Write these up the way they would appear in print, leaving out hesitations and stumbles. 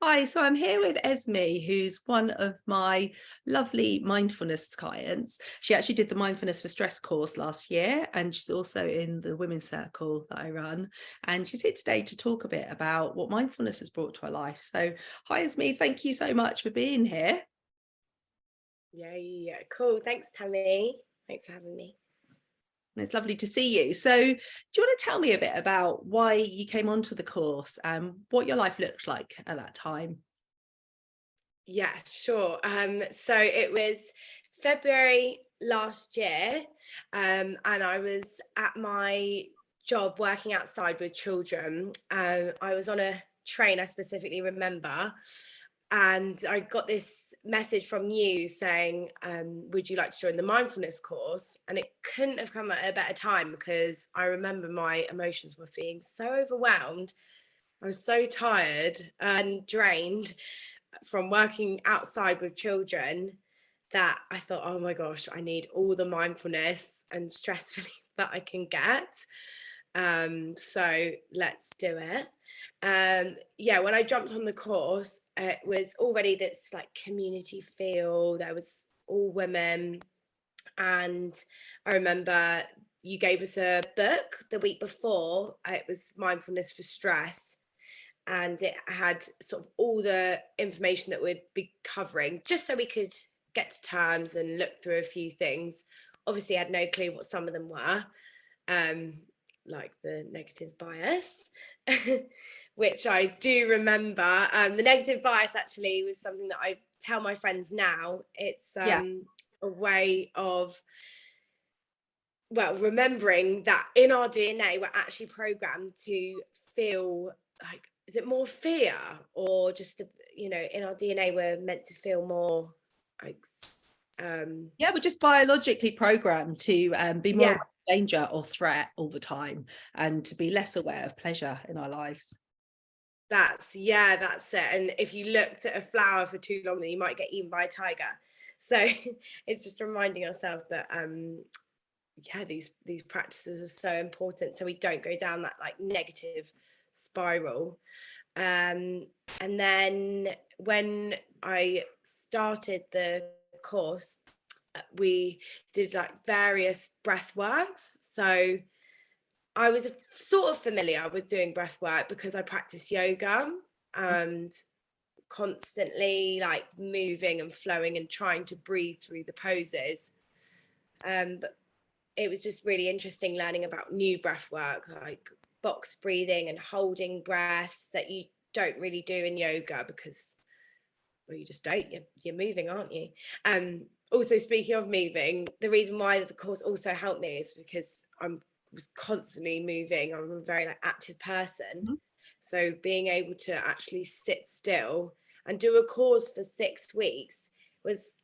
Hi, so I'm here with Esme, who's one of my lovely mindfulness clients. She actually did the Mindfulness for Stress course last year, and she's also in the women's circle that I run. And she's here today to talk a bit about what mindfulness has brought to her life. So, hi, Esme, thank you so much for being here. Yeah, cool. Thanks, Tammy. Thanks for having me. And it's lovely to see you. So, do you want to tell me a bit about why you came onto the course and what your life looked like at that time? Yeah, sure. So it was February last year, and I was at my job working outside with children. I was on a train, I specifically remember, and I got this message from you saying, would you like to join the mindfulness course? And it couldn't have come at a better time because I remember my emotions were feeling so overwhelmed. I was so tired and drained from working outside with children that I thought, oh my gosh, I need all the mindfulness and stress relief that I can get. So let's do it. Yeah, when I jumped on the course, it was already this like community feel. There was all women, and I remember you gave us a book the week before. It was Mindfulness for Stress, and it had sort of all the information that we'd be covering just so we could get to terms and look through a few things. Obviously, I had no clue what some of them were, um, like the negative bias, which I do remember. The negative bias actually was something that I tell my friends now. It's Yeah. a way of, well, remembering that in our DNA, we're actually programmed to feel like, is it more fear or just, in our DNA, we're meant to feel more like, Yeah, we're just biologically programmed to be more yeah, aware of danger or threat all the time and to be less aware of pleasure in our lives. that's it. And if you looked at a flower for too long, then you might get eaten by a tiger. So it's just reminding ourselves that, yeah, these practices are so important so we don't go down that like negative spiral. And then when I started the course, we did like various breath works. So I was sort of familiar with doing breath work because I practice yoga and constantly like moving and flowing and trying to breathe through the poses. But it was just really interesting learning about new breath work, like box breathing and holding breaths that you don't really do in yoga because, well, you just don't. You're moving, aren't you? Also, speaking of moving, the reason why the course also helped me is because was constantly moving. I'm a very like active person, Mhm. so being able to actually sit still and do a course for 6 weeks was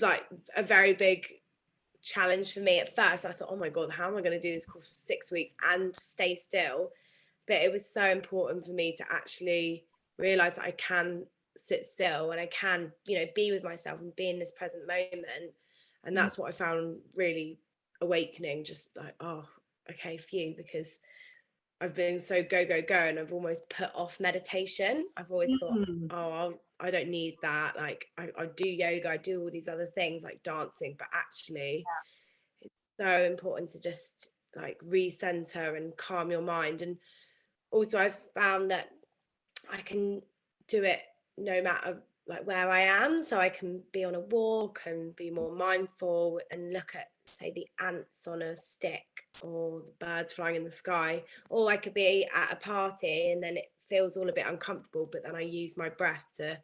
like a very big challenge for me at first. I thought, oh my God, how am I going to do this course for 6 weeks and stay still? But it was so important for me to actually realize that I can sit still and I can, be with myself and be in this present moment. And Mm. that's what I found really awakening, just like, oh, okay, phew, because I've been so go, go, go, and I've almost put off meditation. I've always thought, Mm. oh, I don't need that. Like, I do yoga, I do all these other things like dancing, but actually, so important to just like recenter and calm your mind. And also I've found that I can do it no matter like where I am. So I can be on a walk and be more mindful and look at, say, the ants on a stick or the birds flying in the sky. Or I could be at a party and then it feels all a bit uncomfortable, but then I use my breath to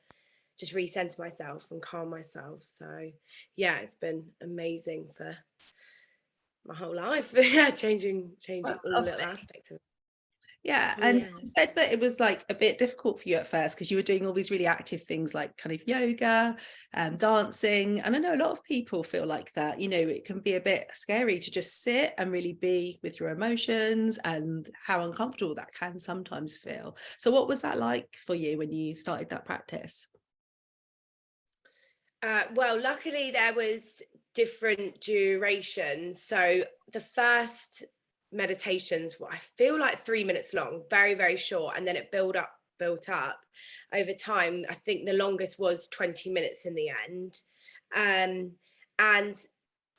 just recenter myself and calm myself. So yeah, it's been amazing for my whole life. Yeah, changing That's all little lovely. aspects of it. Yeah, and Yeah. you said that it was like a bit difficult for you at first because you were doing all these really active things like kind of yoga and dancing. And I know a lot of people feel like that. It can be a bit scary to just sit and really be with your emotions and how uncomfortable that can sometimes feel. So, what was that like for you when you started that practice? Well, luckily there was different durations. So the first meditations were, I feel like 3 minutes long, very, very short, and then it built up built up over time. I think the longest was 20 minutes in the end. And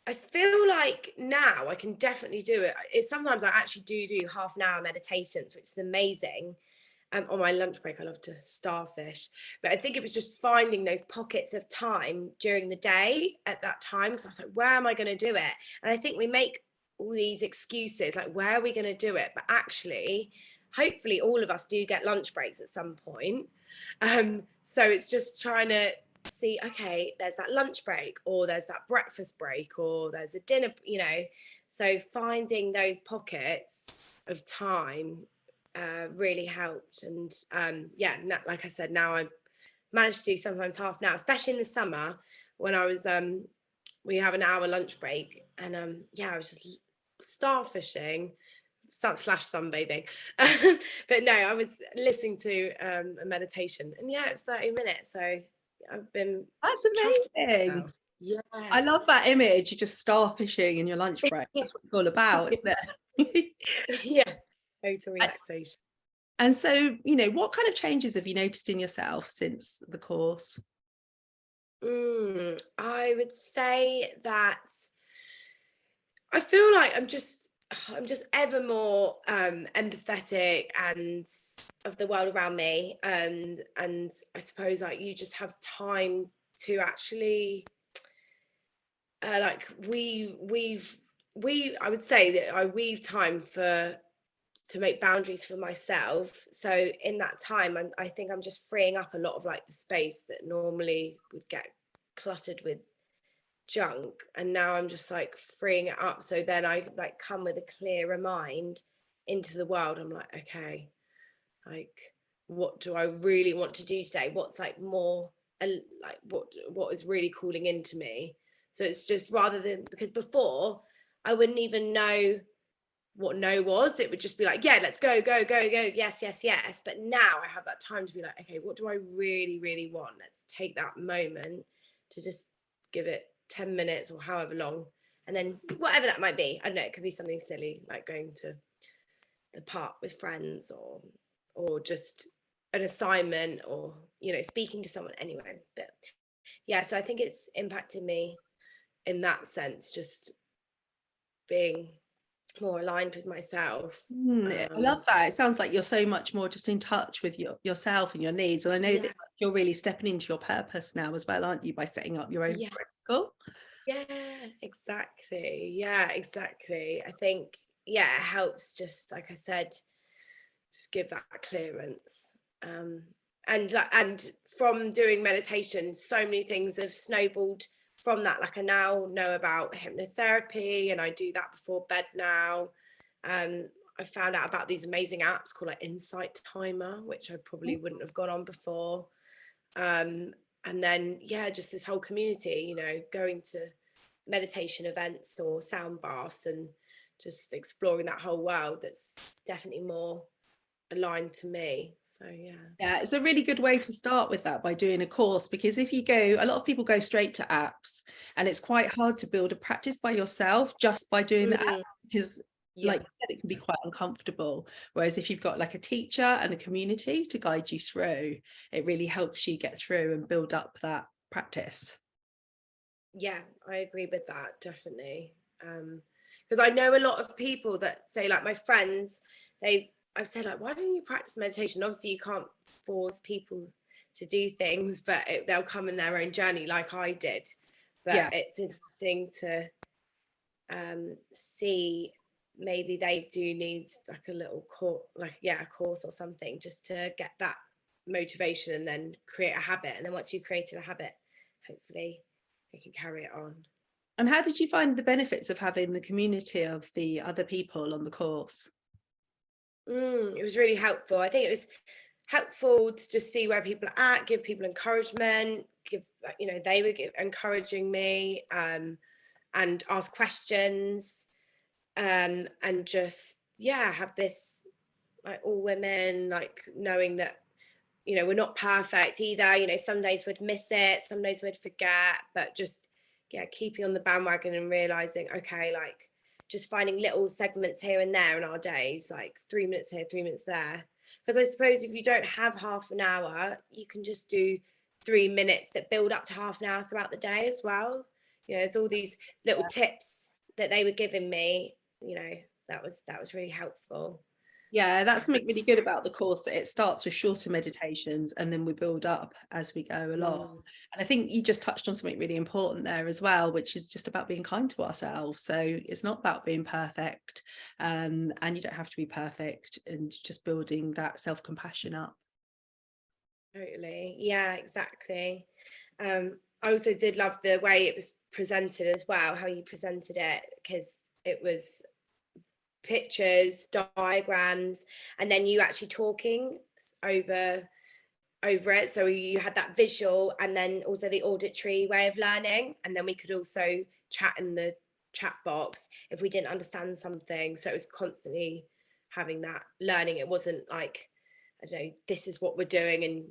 I feel like now I can definitely do it. Sometimes I actually do half an hour meditations, which is amazing. On my lunch break, I love to starfish, but I think it was just finding those pockets of time during the day at that time. So I was like, where am I going to do it? And I think we make all these excuses, like, where are we going to do it? But actually, hopefully all of us do get lunch breaks at some point. So it's just trying to see, okay, there's that lunch break, or there's that breakfast break, or there's a dinner, so finding those pockets of time really helped. And like I said, now I manage to do sometimes half an hour, especially in the summer when I was we have an hour lunch break, and I was just starfishing slash sunbathing. But no, I was listening to a meditation, and it was 30 minutes, so I've been That's chuffed with amazing. myself. Yeah. I love that image. You're just starfishing in your lunch break. That's what it's all about, isn't it? Yeah, total relaxation. And so, what kind of changes have you noticed in yourself since the course? I would say that I feel like I'm just ever more empathetic and of the world around me, and I suppose like you just have time to actually like I would say that I weave time to make boundaries for myself. So in that time, I think I'm just freeing up a lot of like the space that normally would get cluttered with junk, and now I'm just like freeing it up, so then I like come with a clearer mind into the world. I'm like, okay, like, what do I really want to do today? What's like more like what is really calling into me? So it's just, rather than, because before I wouldn't even know what no was, it would just be like, yeah, let's go, yes, yes, yes. But now I have that time to be like, okay, what do I really, really want? Let's take that moment to just give it 10 minutes or however long, and then whatever that might be, I don't know, it could be something silly like going to the park with friends, or just an assignment, or speaking to someone, anyway. But yeah, so I think it's impacted me in that sense, just being more aligned with myself. I love that. It sounds like you're so much more just in touch with yourself and your needs. And I know that you're really stepping into your purpose now as well, aren't you, by setting up your own school? Yeah, exactly. Yeah, exactly. I think, it helps, just like I said, just give that clearance. And from doing meditation, so many things have snowballed from that. Like, I now know about hypnotherapy, and I do that before bed now. I found out about these amazing apps called like Insight Timer, which I probably wouldn't have gone on before. And then just this whole community, going to meditation events or sound baths, and just exploring that whole world that's definitely more aligned to me. So yeah, it's a really good way to start with that, by doing a course, because if you go, a lot of people go straight to apps, and it's quite hard to build a practice by yourself just by doing the app, because like you said, it can be quite uncomfortable. Whereas if you've got like a teacher and a community to guide you through, it really helps you get through and build up that practice. Yeah, I agree with that, definitely. Because I know a lot of people that say, like my friends, I've said, like, why don't you practice meditation? Obviously you can't force people to do things, but they'll come in their own journey, like I did. But it's interesting to see, maybe they do need like a little course, a course or something, just to get that motivation, and then create a habit. And then once you've created a habit, hopefully they can carry it on. And how did you find the benefits of having the community of the other people on the course? It was really helpful. I think it was helpful to just see where people are at, give people encouragement, they were encouraging me, and ask questions, and just have this, like, all women, like, knowing that we're not perfect either. Some days we'd miss it, some days we'd forget, but just keeping on the bandwagon and realizing, okay, like, just finding little segments here and there in our days, like 3 minutes here, 3 minutes there, Because I suppose if you don't have half an hour, you can just do 3 minutes that build up to half an hour throughout the day as well. There's all these little tips that they were giving me, that was really helpful. Yeah, that's something really good about the course, that it starts with shorter meditations and then we build up as we go along. And I think you just touched on something really important there as well, which is just about being kind to ourselves. So it's not about being perfect, and you don't have to be perfect, and just building that self-compassion up. Totally. Yeah, exactly. I also did love the way it was presented as well, how you presented it, because it was pictures, diagrams, and then you actually talking over it. So you had that visual and then also the auditory way of learning, and then we could also chat in the chat box if we didn't understand something. So it was constantly having that learning. It wasn't like, I don't know, this is what we're doing, and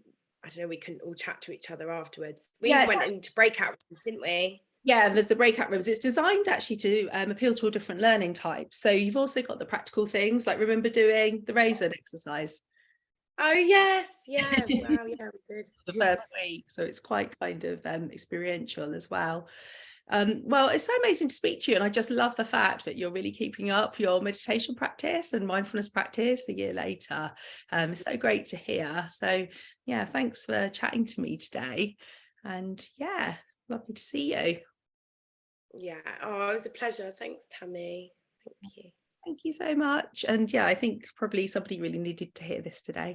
I don't know, we couldn't all chat to each other afterwards. We even went into breakout rooms, didn't we? Yeah, there's the breakout rooms. It's designed actually to appeal to all different learning types. So you've also got the practical things, like remember doing the raisin exercise? Oh yes, yeah, wow, yeah, we did. The first week, so it's quite kind of experiential as well. Well, it's so amazing to speak to you, and I just love the fact that you're really keeping up your meditation practice and mindfulness practice a year later. It's so great to hear. So yeah, thanks for chatting to me today, and yeah, lovely to see you. Yeah, oh, it was a pleasure. Thanks, Tammy. Thank you. Thank you so much. And yeah, I think probably somebody really needed to hear this today.